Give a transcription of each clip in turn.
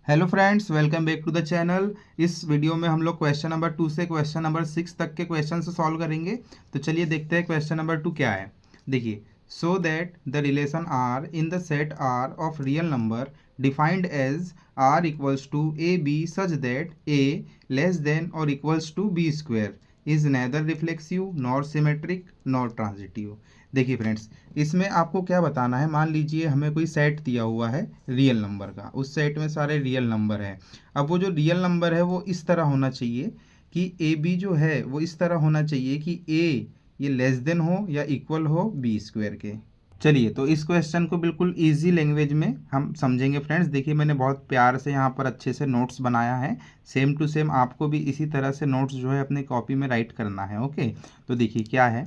Hello friends, welcome back to the channel. इस video में हम लोग क्वेश्चन नंबर 2 से क्वेश्चन नंबर 6 तक के क्वेश्चन से सॉल्व करेंगे। तो चलिए देखते हैं क्वेश्चन नंबर 2 क्या है। देखिए, so that the relation R in the set R of real number defined as R equals to A B such that A less than और equals to B square is neither reflexive nor symmetric nor transitive. देखिए friends, इसमें आपको क्या बताना है। मान लीजिए हमें कोई सेट दिया हुआ है रियल नंबर का, उस सेट में सारे रियल नंबर हैं। अब वो जो रियल नंबर है वो इस तरह होना चाहिए कि ए बी जो है वो इस तरह होना चाहिए कि ए ये लेस देन हो या इक्वल हो बी स्क्वायर के। चलिए, तो इस क्वेश्चन को बिल्कुल इजी लैंग्वेज में हम समझेंगे फ्रेंड्स। देखिए, मैंने बहुत प्यार से यहाँ पर अच्छे से नोट्स बनाया है। सेम टू सेम आपको भी इसी तरह से नोट्स जो है अपने कॉपी में राइट करना है। ओके, तो देखिए क्या है।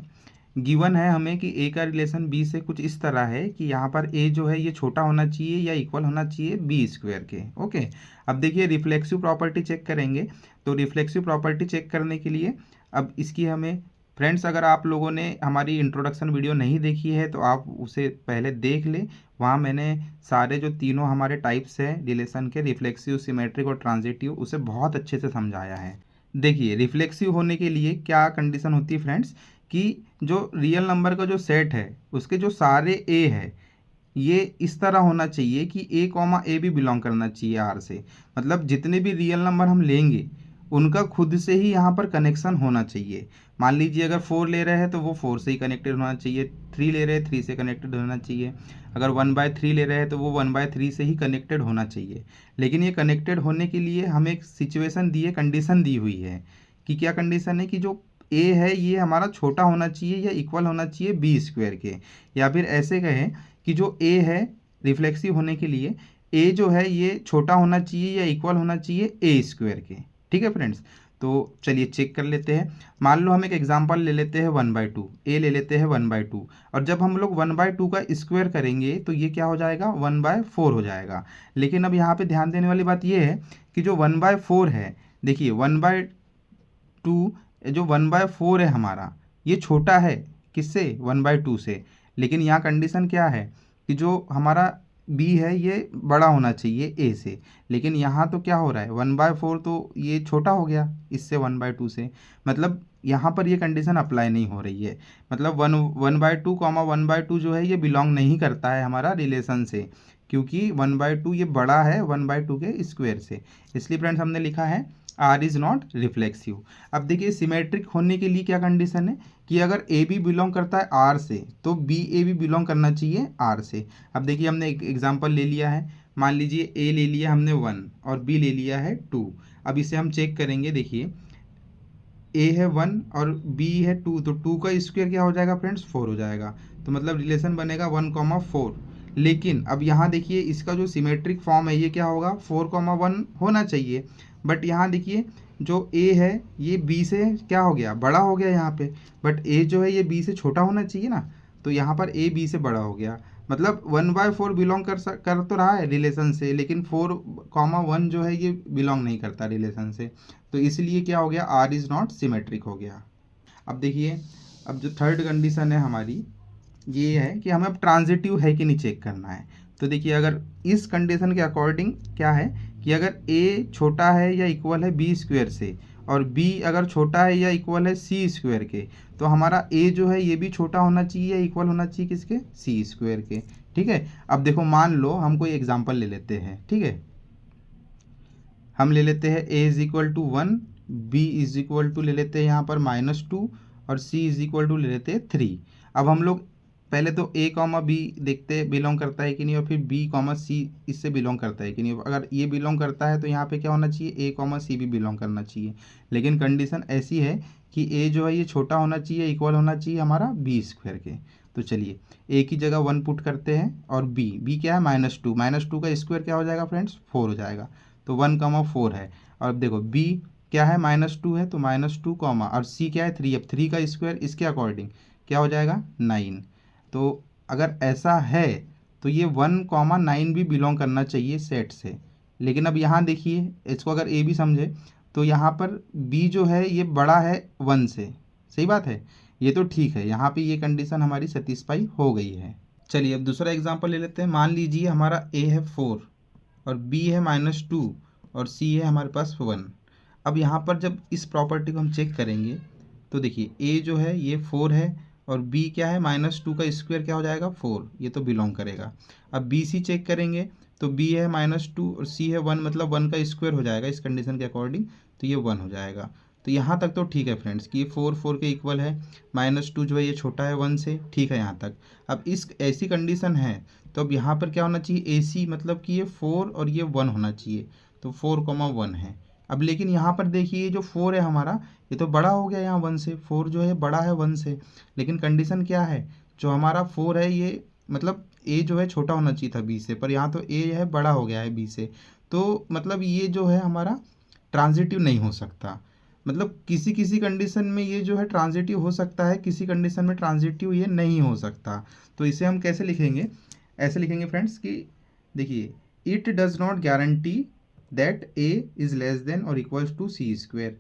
गिवन है हमें कि ए का रिलेशन बी से कुछ इस तरह है कि यहाँ पर ए जो है ये छोटा होना चाहिए या इक्वल होना चाहिए बी स्क्वायर के। ओके, अब देखिए रिफ्लेक्सिव प्रॉपर्टी चेक करेंगे। तो रिफ्लेक्सिव प्रॉपर्टी चेक करने के लिए अब इसकी हमें, फ्रेंड्स अगर आप लोगों ने हमारी इंट्रोडक्शन वीडियो नहीं देखी है तो आप उसे पहले देख ले। वहाँ मैंने सारे जो तीनों हमारे टाइप्स हैं रिलेशन के, रिफ्लेक्सिव, सिमेट्रिक और ट्रांजिटिव, उसे बहुत अच्छे से समझाया है। देखिए, रिफ्लेक्सिव होने के लिए क्या कंडीशन होती है फ्रेंड्स, कि जो रियल नंबर का जो सेट है उसके जो सारे ए है ये इस तरह होना चाहिए कि ए कॉमा ए भी बिलोंग करना चाहिए आर से। मतलब जितने भी रियल नंबर हम लेंगे उनका खुद से ही यहाँ पर कनेक्शन होना चाहिए। मान लीजिए अगर 4 ले रहे हैं तो वो 4 से ही कनेक्टेड होना चाहिए, 3 ले रहे हैं 3 से कनेक्टेड होना चाहिए, अगर 1/3 ले रहे हैं तो वो 1/3 से ही कनेक्टेड होना चाहिए। लेकिन ये कनेक्टेड होने के लिए हमें एक सिचुएशन दी है, कंडीशन दी हुई है कि क्या कंडीशन है कि जो ए है ये हमारा छोटा होना चाहिए या इक्वल होना चाहिए बी स्क्वायर के। या फिर ऐसे कहें कि जो ए है रिफ्लेक्सिव होने के लिए ए जो है ये छोटा होना चाहिए या इक्वल होना चाहिए ए स्क्वायर के। ठीक है फ्रेंड्स, तो चलिए चेक कर लेते हैं। मान लो हम एक एग्जांपल ले लेते हैं 1/2, ए ले लेते हैं 1/2, और जब हम लोग 1/2 का स्क्वायर करेंगे तो ये क्या हो जाएगा, 1/4 हो जाएगा। लेकिन अब यहाँ पे ध्यान देने वाली बात ये है कि जो 1/4 है, देखिए 1/2, जो 1/4 है हमारा ये छोटा है किससे, 1/2 से। लेकिन यहाँ कंडीशन क्या है कि जो हमारा बी है ये बड़ा होना चाहिए ए से। लेकिन यहाँ तो क्या हो रहा है, 1/4 तो ये छोटा हो गया इससे, 1/2 से। मतलब यहाँ पर ये कंडीशन अप्लाई नहीं हो रही है। मतलब 1/2 जो है ये बिलोंग नहीं करता है हमारा रिलेशन से, क्योंकि 1/2 ये बड़ा है 1/2 के स्क्वायर से। इसलिए फ्रेंड्स हमने लिखा है आर इज़ नॉट रिफ्लेक्सिव। अब देखिए सिमेट्रिक होने के लिए क्या कंडीशन है कि अगर ए बी बिलोंग करता है आर से तो बी ए भी बिलोंग करना चाहिए आर से। अब देखिए हमने एक एग्जांपल ले लिया है। मान लीजिए ए ले लिया हमने 1 और बी ले लिया है 2। अब इसे हम चेक करेंगे। देखिए ए है 1 और बी है 2, तो 2 का स्क्वायर क्या हो जाएगा फ्रेंड्स, 4 हो जाएगा। तो मतलब रिलेशन बनेगा 1,4। लेकिन अब यहाँ देखिए इसका जो सिमेट्रिक फॉर्म है ये क्या होगा, 4,1 होना चाहिए। बट यहाँ देखिए जो ए है ये बी से क्या हो गया, बड़ा हो गया यहाँ पे। बट ए जो है ये बी से छोटा होना चाहिए ना, तो यहाँ पर ए बी से बड़ा हो गया। मतलब 1/4 बिलोंग कर तो रहा है रिलेशन से, लेकिन 4,1 जो है ये बिलोंग नहीं करता रिलेशन से। तो इसलिए क्या हो गया, आर इज़ नॉट सिमेट्रिक हो गया। अब देखिए, अब जो थर्ड कंडीशन है हमारी ये है कि हमें अब ट्रांजिटिव है कि नहीं चेक करना है। तो देखिए अगर इस कंडीशन के अकॉर्डिंग क्या है कि अगर ए छोटा है या इक्वल है बी स्क्वायर से और बी अगर छोटा है या इक्वल है सी स्क्वायर के, तो हमारा ए जो है ये भी छोटा होना चाहिए या इक्वल होना चाहिए किसके, सी स्क्वायर के। ठीक है, अब देखो मान लो हम कोई एग्जांपल ले लेते हैं। ठीक है, हम ले लेते हैं A is equal to 1, B is equal to ले लेते हैं यहाँ पर -2 और सी इज इक्वल टू ले लेते हैं 3। अब हम लोग पहले तो ए कॉमा बी देखते हैं बिलोंग करता है कि नहीं, और फिर बी कॉमा सी इससे बिलोंग करता है कि नहीं। अगर ये बिलोंग करता है तो यहाँ पे क्या होना चाहिए, ए कॉमा सी भी बिलोंग करना चाहिए। लेकिन कंडीशन ऐसी है कि ए जो है ये छोटा होना चाहिए, इक्वल होना चाहिए हमारा बी स्क्वायर के। तो चलिए ए की जगह 1 पुट करते हैं और बी क्या है -2, -2 का स्क्वायर क्या हो जाएगा फ्रेंड्स, 4 हो जाएगा। तो 1,4 है। और अब देखो बी क्या है, -2 है तो -2 कॉमा, और सी क्या है 3। अब 3 का स्क्वायर इसके अकॉर्डिंग क्या हो जाएगा, 9। तो अगर ऐसा है तो ये 1,9 भी बिलोंग करना चाहिए सेट से। लेकिन अब यहाँ देखिए इसको अगर ए भी समझे तो यहाँ पर बी जो है ये बड़ा है 1 से। सही बात है, ये तो ठीक है, यहाँ पे ये कंडीशन हमारी सेटिस्फाई हो गई है। चलिए अब दूसरा एग्जांपल ले लेते हैं। मान लीजिए हमारा ए है 4 और b है -2 और c है हमारे पास 1। अब यहाँ पर जब इस प्रॉपर्टी को हम चेक करेंगे तो देखिए a जो है ये 4 है और b क्या है -2 का स्क्वायर क्या हो जाएगा 4, ये तो बिलोंग करेगा। अब बी सी चेक करेंगे तो b है -2 और c है 1, मतलब 1 का स्क्वायर हो जाएगा इस कंडीशन के अकॉर्डिंग, तो ये 1 हो जाएगा। तो यहाँ तक तो ठीक है फ्रेंड्स कि ये 4 के इक्वल है, -2 जो है ये छोटा है 1 से, ठीक है यहाँ तक। अब इस ऐसी कंडीशन है तो अब यहाँ पर क्या होना चाहिए AC, मतलब कि ये 4 और ये 1 होना चाहिए, तो 4,1 है। अब लेकिन यहाँ पर देखिए ये जो 4 है हमारा ये तो बड़ा हो गया यहाँ 1 से, 4 जो है बड़ा है 1 से, लेकिन कंडीशन क्या है, जो हमारा 4 है ये मतलब A जो है छोटा होना चाहिए था B से, पर यहाँ तो A है बड़ा हो गया है B से, तो मतलब ये जो है हमारा ट्रांजिटिव नहीं हो सकता। मतलब किसी किसी कंडीशन में ये जो है ट्रांजिटिव हो सकता है, किसी कंडीशन में ट्रांजिटिव ये नहीं हो सकता। तो इसे हम कैसे लिखेंगे, ऐसे लिखेंगे फ्रेंड्स कि देखिए it does not guarantee that a is less than और इक्वल्स टू सी स्क्वेयर,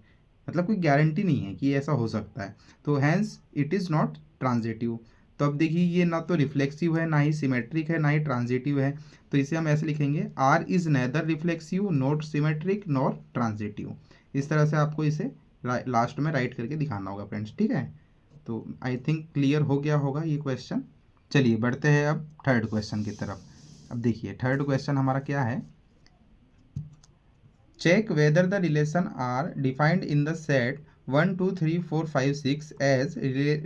मतलब कोई गारंटी नहीं है कि ऐसा हो सकता है, तो hence it is not transitive. तो अब देखिए ये ना तो रिफ्लेक्सिव है, ना ही सिमेट्रिक है, ना ही ट्रांजिटिव है, तो इसे हम ऐसे लिखेंगे R is neither reflexive not symmetric not transitive. इस तरह से आपको इसे लास्ट में राइट करके दिखाना होगा फ्रेंड्स, ठीक है। तो आई थिंक क्लियर हो गया होगा ये क्वेश्चन। चलिए बढ़ते हैं अब थर्ड क्वेश्चन की तरफ। अब देखिए थर्ड क्वेश्चन हमारा क्या है, check whether the relation R defined in the set 1 2 3 4 5 6 as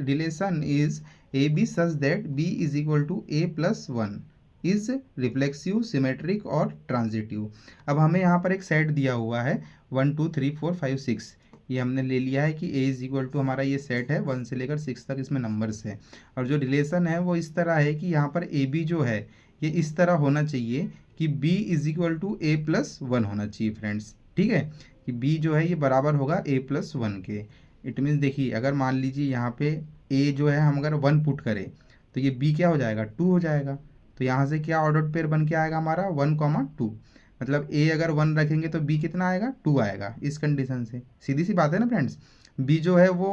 relation is A B such that B is equal to A plus 1 is reflexive symmetric और ट्रांजिटिव। अब हमें यहाँ पर एक सेट दिया हुआ है 1 2 3 4 5 6, ये हमने ले लिया है कि a इज इक्वल टू हमारा ये सेट है 1 से लेकर 6 तक, इसमें नंबर्स है, और जो रिलेशन है वो इस तरह है कि यहाँ पर ए बी जो है ये इस तरह होना चाहिए कि b is equal to A plus 1 होना चाहिए फ्रेंड्स, ठीक है, कि b जो है ये बराबर होगा a प्लस 1 के। इट मीन्स देखिए अगर मान लीजिए यहाँ पे a जो है हम अगर 1 पुट करें तो ये b क्या हो जाएगा 2 हो जाएगा, तो यहाँ से क्या ऑर्डर पेयर बन के आएगा हमारा 1,2, मतलब a अगर 1 रखेंगे तो b कितना आएगा 2 आएगा इस कंडीशन से, सीधी सी बात है ना फ्रेंड्स। b जो है वो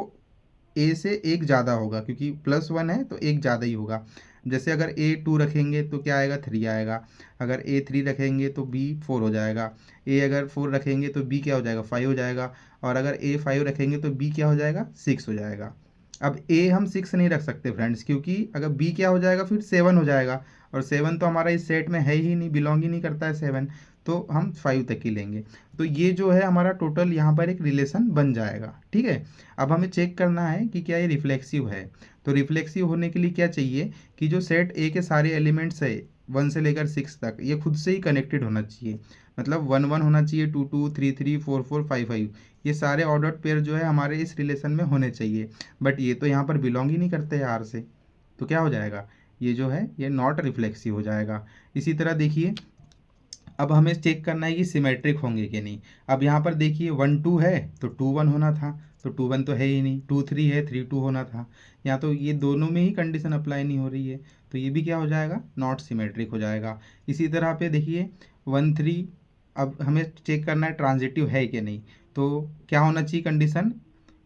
a से एक ज़्यादा होगा क्योंकि +1 है तो एक ज़्यादा ही होगा। जैसे अगर a 2 रखेंगे तो क्या आएगा 3 आएगा, अगर a 3 रखेंगे तो b 4 हो जाएगा, a अगर 4 रखेंगे तो b क्या हो जाएगा 5 हो जाएगा, और अगर a 5 रखेंगे तो b क्या हो जाएगा 6 हो जाएगा। अब a हम 6 नहीं रख सकते फ्रेंड्स, क्योंकि अगर b क्या हो जाएगा फिर 7 हो जाएगा, और 7 तो हमारा इस सेट में है ही नहीं, बिलोंग ही नहीं करता है 7, तो हम 5 तक ही लेंगे। तो ये जो है हमारा टोटल यहाँ पर एक रिलेशन बन जाएगा, ठीक है। अब हमें चेक करना है कि क्या ये रिफ्लेक्सिव है, तो रिफ्लेक्सिव होने के लिए क्या चाहिए कि जो सेट ए के सारे एलिमेंट्स है 1 से लेकर 6 तक ये खुद से ही कनेक्टेड होना चाहिए, मतलब 1 1 होना चाहिए, 2 2 3 3 4 4 5 5, ये सारे ऑर्डर्ड पेयर जो है हमारे इस रिलेशन में होने चाहिए, बट ये तो यहाँ पर बिलोंग ही नहीं करते हैं आर से, तो क्या हो जाएगा ये जो है ये नॉट रिफ्लेक्सिव हो जाएगा। इसी तरह देखिए अब हमें चेक करना है कि सिमेट्रिक होंगे कि नहीं। अब यहाँ पर देखिए 1 2 है तो 2 1 होना था, तो 2 1 तो है ही नहीं, 2 3 है 3 2 होना था, यहाँ तो ये दोनों में ही कंडीशन अप्लाई नहीं हो रही है, तो ये भी क्या हो जाएगा नॉट सिमेट्रिक हो जाएगा। इसी तरह पे देखिए 1 3, अब हमें चेक करना है ट्रांजिटिव है कि नहीं, तो क्या होना चाहिए कंडीशन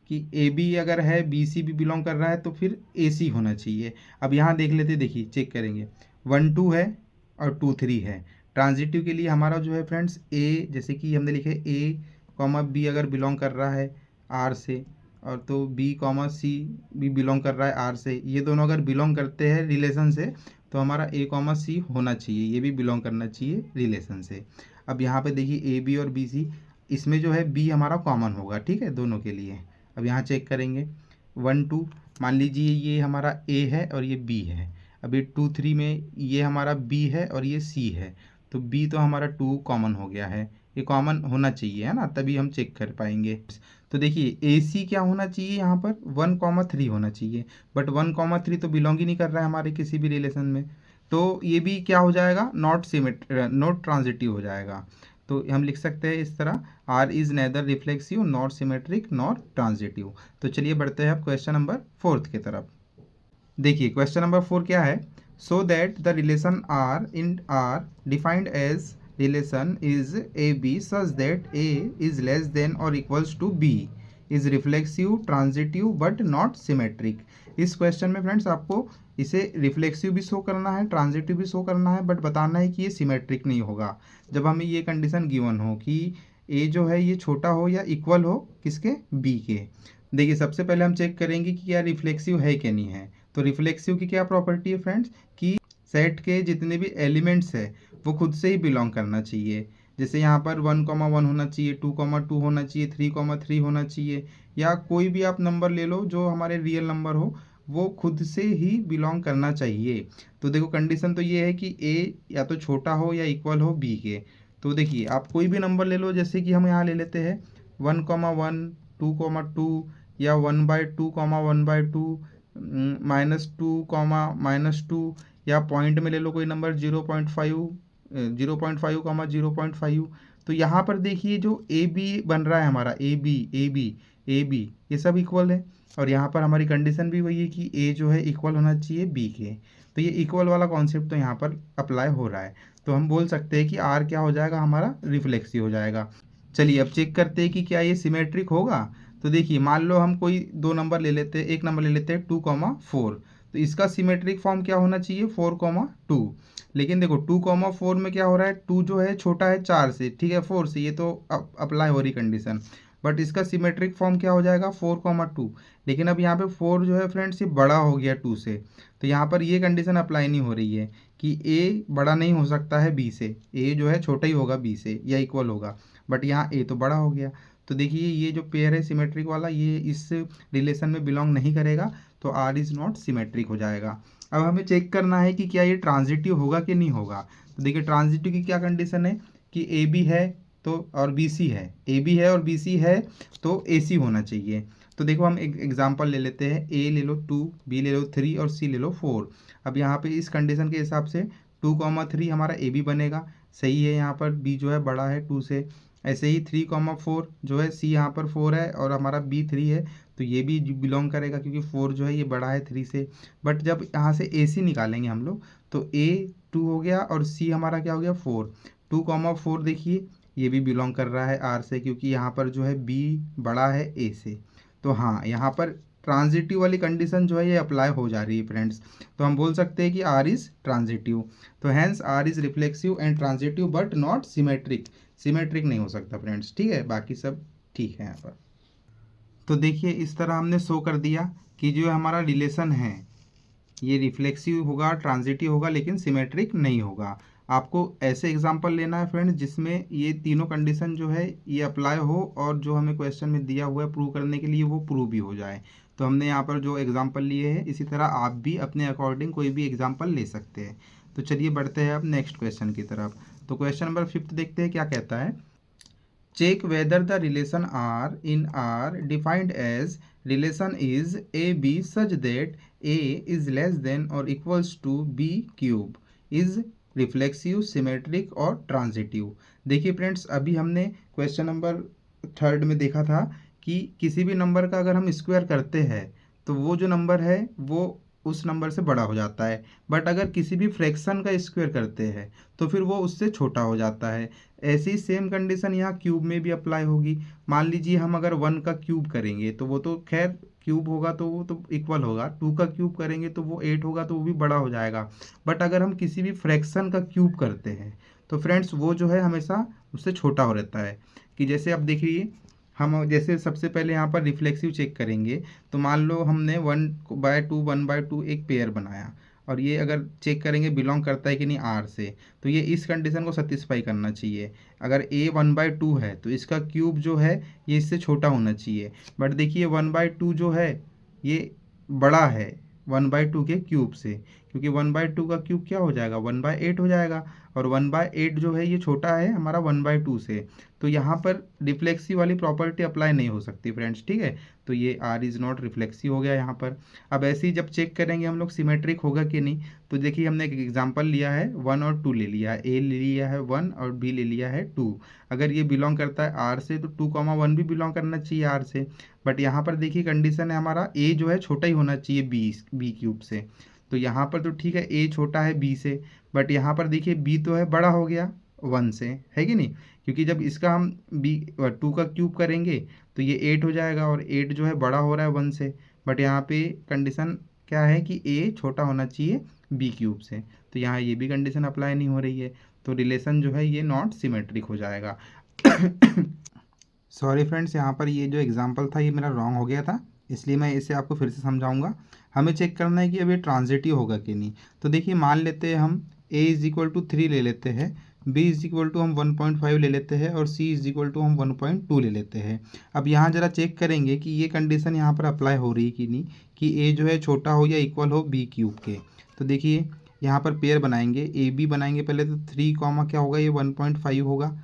कि ए बी अगर है बी सी भी बिलोंग कर रहा है तो फिर ए सी होना चाहिए। अब यहाँ देख लेते देखिए चेक करेंगे 1 2 है और 2 3 है, ट्रांजिटिव के लिए हमारा जो है फ्रेंड्स ए, जैसे कि हमने लिखे ए कॉमा बी अगर बिलोंग कर रहा है आर से, और तो बी कॉमा सी भी बिलोंग कर रहा है आर से, ये दोनों अगर बिलोंग करते हैं रिलेशन से तो हमारा ए कॉमा सी होना चाहिए, ये भी बिलोंग करना चाहिए रिलेशन से। अब यहाँ पे देखिए ए बी और बी सी, इसमें जो है बी हमारा कॉमन होगा, ठीक है दोनों के लिए। अब यहाँ चेक करेंगे 1 2, मान लीजिए ये हमारा ए है और ये बी है, अभी 2 3 में ये हमारा बी है और ये सी है, तो b तो हमारा 2 कॉमन हो गया है, ये कॉमन होना चाहिए है ना, तभी हम चेक कर पाएंगे। तो देखिए AC क्या होना चाहिए यहाँ पर 1,3 होना चाहिए, बट 1,3 तो बिलोंग ही नहीं कर रहा है हमारे किसी भी रिलेशन में, तो ये भी क्या हो जाएगा नॉट ट्रांजिटिव हो जाएगा। तो हम लिख सकते हैं इस तरह R is neither reflexive not symmetric not transitive. तो चलिए बढ़ते हैं अब क्वेश्चन नंबर 4 की तरफ। देखिए क्वेश्चन नंबर 4 क्या है, so that the relation R in R defined as relation is AB such that A is less than or equals to B is reflexive transitive but not symmetric. इस question में friends आपको इसे reflexive भी show करना है, transitive भी show करना है, बट बताना है कि ये सिमेट्रिक नहीं होगा। जब हमें ये कंडीशन गिवन हो कि ए जो है ये छोटा हो या इक्वल हो किसके, बी के। देखिए सबसे पहले हम चेक करेंगे कि क्या रिफ्लेक्सिव है कि नहीं है। तो रिफ्लेक्सिव की क्या प्रॉपर्टी है फ्रेंड्स, कि सेट के जितने भी एलिमेंट्स है वो खुद से ही बिलोंग करना चाहिए। जैसे यहाँ पर 1,1 होना चाहिए, 2,2 होना चाहिए, 3,3 होना चाहिए, या कोई भी आप नंबर ले लो जो हमारे रियल नंबर हो, वो खुद से ही बिलोंग करना चाहिए। तो देखो कंडीशन तो ये है कि ए या तो छोटा हो या इक्वल हो बी के। तो देखिए आप कोई भी नंबर ले लो, जैसे कि हम यहाँ ले लेते हैं 1,1, 2,2, या 1/2, 1/2, -2, -2, या पॉइंट में ले लो कोई नंबर 0.5, 0.5, तो यहाँ पर देखिए जो ए बी बन रहा है हमारा, ए बी ये सब इक्वल है। और यहाँ पर हमारी कंडीशन भी वही है कि ए जो है इक्वल होना चाहिए बी के। तो ये इक्वल वाला कॉन्सेप्ट तो यहाँ पर अप्लाई हो रहा है। तो हम बोल सकते हैं कि आर क्या हो जाएगा, हमारा रिफ्लेक्सिव हो जाएगा। चलिए अब चेक करते हैं कि क्या ये सिमेट्रिक होगा। तो देखिए मान लो हम कोई दो नंबर ले लेते हैं, एक नंबर ले लेते हैं 2,4, तो इसका सिमेट्रिक फॉर्म क्या होना चाहिए 4,2। लेकिन देखो 2,4 में क्या हो रहा है, 2 जो है छोटा है 4 से, ठीक है 4 से, ये तो अप्लाई हो रही कंडीशन, बट इसका सिमेट्रिक फॉर्म क्या हो जाएगा 4,2। लेकिन अब यहाँ पे 4 जो है फ्रेंड्स ये बड़ा हो गया 2 से, तो यहाँ पर ये कंडीशन अप्लाई नहीं हो रही है कि ए बड़ा नहीं हो सकता है बी से, ए जो है छोटा ही होगा बी से या इक्वल होगा, बट यहाँ ए तो बड़ा हो गया। तो देखिए ये जो पेयर है सिमेट्रिक वाला, ये इस रिलेशन में बिलोंग नहीं करेगा, तो आर इज़ नॉट सिमेट्रिक हो जाएगा। अब हमें चेक करना है कि क्या ये ट्रांजिटिव होगा कि नहीं होगा। तो देखिए ट्रांजिटिव की क्या कंडीशन है कि ए बी है तो और बी सी है, ए बी है और बी सी है तो ए सी होना चाहिए। तो देखो हम एक एग्जांपल ले लेते हैं, ए ले लो 2, बी ले लो 3 और सी ले लो 4। अब यहाँ पे इस कंडीशन के हिसाब से 2,3 हमारा ए बी बनेगा, सही है, यहाँ पर बी जो है बड़ा है 2 से। ऐसे ही 3,4 जो है, सी यहाँ पर 4 है और हमारा बी 3 है, तो ये भी बिलोंग करेगा क्योंकि 4 जो है ये बड़ा है 3 से। बट जब यहाँ से ए सी निकालेंगे हम लोग, तो ए 2 हो गया और सी हमारा क्या हो गया 4। 2,4 देखिए ये भी बिलोंग कर रहा है आर से, क्योंकि यहाँ पर जो है बी बड़ा है ए से। तो हाँ यहाँ पर ट्रांजिटिव वाली कंडीशन जो है ये अप्लाई हो जा रही है फ्रेंड्स। तो हम बोल सकते हैं कि आर इज़ ट्रांजिटिव। तो hence R is reflexive and transitive but not symmetric. Symmetric नहीं हो सकता फ्रेंड्स, ठीक है, बाकी सब ठीक है यहाँ पर। तो देखिए इस तरह हमने शो कर दिया कि जो हमारा रिलेशन है ये रिफ्लेक्सिव होगा, ट्रांजिटिव होगा, लेकिन सिमेट्रिक नहीं होगा। आपको ऐसे एग्जाम्पल लेना है फ्रेंड्स जिसमें ये तीनों कंडीशन जो है ये अप्लाई हो और जो हमें क्वेश्चन में दिया हुआ है प्रूव करने के लिए वो प्रूव भी हो जाए। तो हमने यहाँ पर जो एग्जाम्पल लिए हैं, इसी तरह आप भी अपने अकॉर्डिंग कोई भी एग्जाम्पल ले सकते हैं। तो चलिए बढ़ते हैं अब नेक्स्ट क्वेश्चन की तरफ। तो क्वेश्चन नंबर 5 देखते हैं क्या कहता है। Check whether the relation R in R defined as relation is AB such that A is less than or equals to B cube is reflexive, symmetric और transitive। देखिए फ्रेंड्स अभी हमने क्वेश्चन नंबर 3 में देखा था कि किसी भी नंबर का अगर हम स्क्वायर करते हैं तो वो जो नंबर है वो उस नंबर से बड़ा हो जाता है, बट अगर किसी भी फ्रैक्शन का स्क्वायर करते हैं तो फिर वो उससे छोटा हो जाता है। ऐसी सेम कंडीशन यहाँ क्यूब में भी अप्लाई होगी। मान लीजिए हम अगर 1 का क्यूब करेंगे तो वो तो खैर क्यूब होगा तो वो तो इक्वल होगा, 2 का क्यूब करेंगे तो वो 8 होगा तो वो भी बड़ा हो जाएगा। बट अगर हम किसी भी फ्रैक्शन का क्यूब करते हैं तो फ्रेंड्स वो जो है हमेशा उससे छोटा हो रहता है। कि जैसे अब देखिए हम जैसे सबसे पहले यहाँ पर रिफ्लेक्सिव चेक करेंगे, तो मान लो हमने 1/2 एक पेयर बनाया और ये अगर चेक करेंगे बिलोंग करता है कि नहीं आर से, तो ये इस कंडीशन को सेटिस्फाई करना चाहिए। अगर ए 1/2 है तो इसका क्यूब जो है ये इससे छोटा होना चाहिए। बट देखिए 1/2 जो है ये बड़ा है 1/2 के क्यूब से, क्योंकि 1/2 का क्यूब क्या हो जाएगा 1/8 हो जाएगा, और 1/8 जो है ये छोटा है हमारा 1/2 से। तो यहाँ पर रिफ्लेक्सिव वाली प्रॉपर्टी अप्लाई नहीं हो सकती फ्रेंड्स, ठीक है। तो ये आर इज़ नॉट रिफ्लेक्सिव हो गया यहाँ पर। अब ऐसे ही जब चेक करेंगे हम लोग सिमेट्रिक होगा कि नहीं, तो देखिए हमने एक एग्जांपल लिया है 1 और 2 ले लिया है, ए ले लिया है 1 और बी ले लिया है 2। अगर ये बिलोंग करता है आर से तो 2,1 भी बिलोंग करना चाहिए आर से। बट यहाँ पर देखिए कंडीशन है हमारा ए जो है छोटा ही होना चाहिए बी क्यूब से। तो यहाँ पर तो ठीक है ए छोटा है बी से, बट यहाँ पर देखिए बी तो है बड़ा हो गया 1 से, है कि नहीं, क्योंकि जब इसका हम टू का क्यूब करेंगे तो ये 8 हो जाएगा और 8 जो है बड़ा हो रहा है 1 से, बट यहाँ पे कंडीशन क्या है कि a छोटा होना चाहिए b क्यूब से, तो यहाँ ये भी कंडीशन अप्लाई नहीं हो रही है, तो रिलेशन जो है ये नॉट सिमेट्रिक हो जाएगा। सॉरी फ्रेंड्स, यहाँ पर ये जो एग्जांपल था ये मेरा रॉन्ग हो गया था, इसलिए मैं इसे आपको फिर से समझाऊंगा। हमें चेक करना है कि अब ये ट्रांजिटिव होगा कि नहीं। तो देखिए मान लेते हैं हम a इज इक्वल टू 3 ले लेते हैं, b इज इक्वल टू हम 1.5 ले लेते हैं और c इज इक्वल टू हम 1.2 ले लेते हैं। अब यहाँ ज़रा चेक करेंगे कि ये कंडीशन यहाँ पर अप्लाई हो रही है कि नहीं, कि a जो है छोटा हो या इक्वल हो b क्यूब के। तो देखिए यहाँ पर पेयर बनाएंगे, ए बी बनाएंगे पहले, तो 3 कॉमा क्या होगा, ये 1.5 होगा,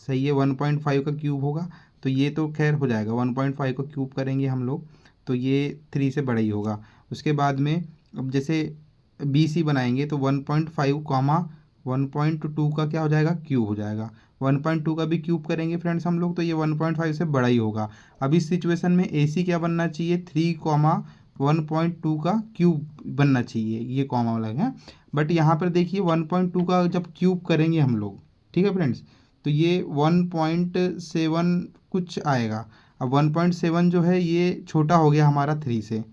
सही है, 1.5 का क्यूब होगा, तो ये तो खैर हो जाएगा, 1.5 को क्यूब करेंगे हम लोग तो ये 3 से बड़ा ही होगा। उसके बाद में अब जैसे बी सी बनाएंगे तो 1.5 कॉमा 1.2 का क्या हो जाएगा, क्यूब हो जाएगा, 1.2 का भी क्यूब करेंगे फ्रेंड्स हम लोग तो ये 1.5 से बड़ा ही होगा। अब इस सिचुएशन में ए सी क्या बनना चाहिए, 3 कॉमा 1.2 का क्यूब बनना चाहिए, ये कॉमा वाला है। बट यहाँ पर देखिए 1.2 का जब क्यूब करेंगे हम लोग, ठीक है फ्रेंड्स, तो ये 1.7 कुछ आएगा। अब 1.7 जो है ये छोटा हो गया हमारा 3 से,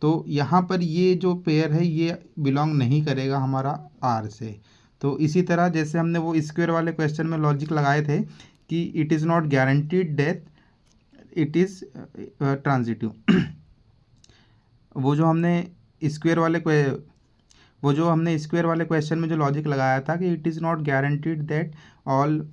तो यहाँ पर ये जो पेयर है ये बिलोंग नहीं करेगा हमारा आर से। तो इसी तरह जैसे हमने वो स्क्वायर वाले क्वेश्चन में लॉजिक लगाए थे कि it is not guaranteed that it is transitive, वो जो हमने स्क्वायर वाले क्वेश्चन में जो लॉजिक लगाया था कि it is not guaranteed that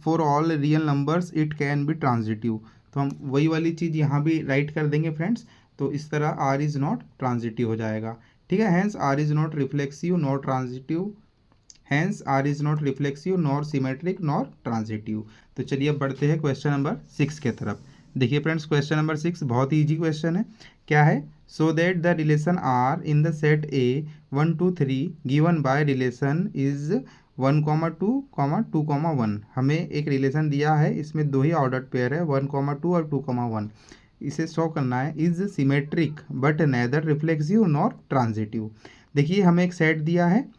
for all real numbers it can be transitive, तो हम वही वाली चीज़ यहाँ भी राइट कर देंगे फ्रेंड्स। तो इस तरह आर इज़ नॉट ट्रांजिटिव हो जाएगा, ठीक है। Hence R is not reflexive nor transitive, hence R is not reflexive nor symmetric nor transitive. तो चलिए अब बढ़ते हैं क्वेश्चन नंबर 6 के तरफ। देखिए फ्रेंड्स क्वेश्चन नंबर 6 बहुत ही ईजी क्वेश्चन है। क्या है, so that the relation R in the set A 1 2 3 given by relation is 1,2,2,1। हमें एक रिलेशन दिया है, इसमें दो ही ऑर्डर्ड पेयर है, 1,2 और 2,1। इसे शो करना है, is symmetric but neither reflexive nor transitive. देखिए हमें एक सेट दिया है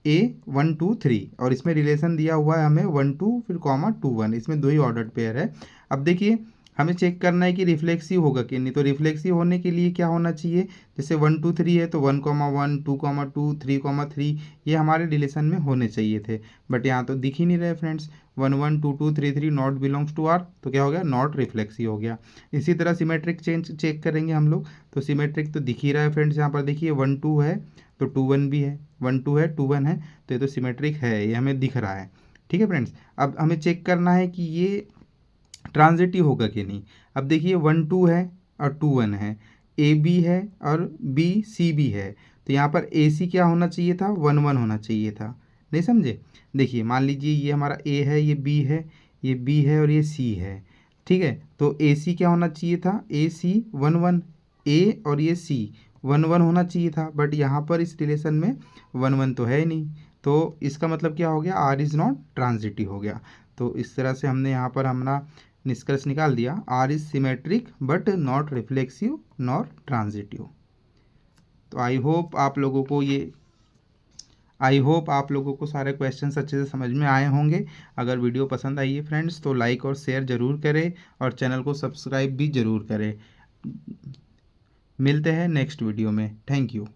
A 1 2 3 और इसमें रिलेशन दिया हुआ है हमें 1 2 फिर कॉमा 2 1, इसमें दो ही ऑर्डर्ड पेयर है। अब देखिए हमें चेक करना है कि रिफ्लेक्सिव होगा कि नहीं, तो रिफ्लेक्सिव होने के लिए क्या होना चाहिए, जैसे 1 2 3 है तो 1,1 2,2 3,3 ये हमारे रिलेशन में होने चाहिए थे, बट यहाँ तो दिख ही नहीं रहे friends. 1 1 2 2 3 3 not belongs to R, तो क्या हो गया, नॉट रिफ्लेक्सिव हो गया। इसी तरह सिमेट्रिक चेक करेंगे हम लोग, तो सिमेट्रिक तो दिख ही रहा है फ्रेंड्स, यहाँ पर देखिए 1 2 है तो 2 1 भी है, 1 2 है 2 1 है, तो ये तो सिमेट्रिक है, ये हमें दिख रहा है, ठीक है फ्रेंड्स। अब हमें चेक करना है कि ये ट्रांजिटिव होगा कि नहीं। अब देखिए 1 2 है और 2 1 है, ए बी है और बी सी भी है, तो यहाँ पर ए सी क्या होना चाहिए था, 1 1 होना चाहिए था, नहीं समझे। देखिए मान लीजिए ये हमारा ए है, ये बी है, ये बी है और ये सी है, ठीक है। तो ए सी क्या होना चाहिए था, ए सी 1 1, ए और ये सी 1 1 होना चाहिए था, बट यहाँ पर इस रिलेशन में 1 1 तो है ही नहीं, तो इसका मतलब क्या हो गया, आर इज़ नॉट ट्रांजिटिव हो गया। तो इस तरह से हमने यहाँ पर हमारा निष्कर्ष निकाल दिया, R is symmetric but not reflexive nor transitive. तो आई होप आप लोगों को सारे क्वेश्चंस अच्छे से समझ में आए होंगे। अगर वीडियो पसंद आई है फ्रेंड्स तो लाइक और शेयर ज़रूर करें और चैनल को सब्सक्राइब भी ज़रूर करें। मिलते हैं नेक्स्ट वीडियो में, थैंक यू।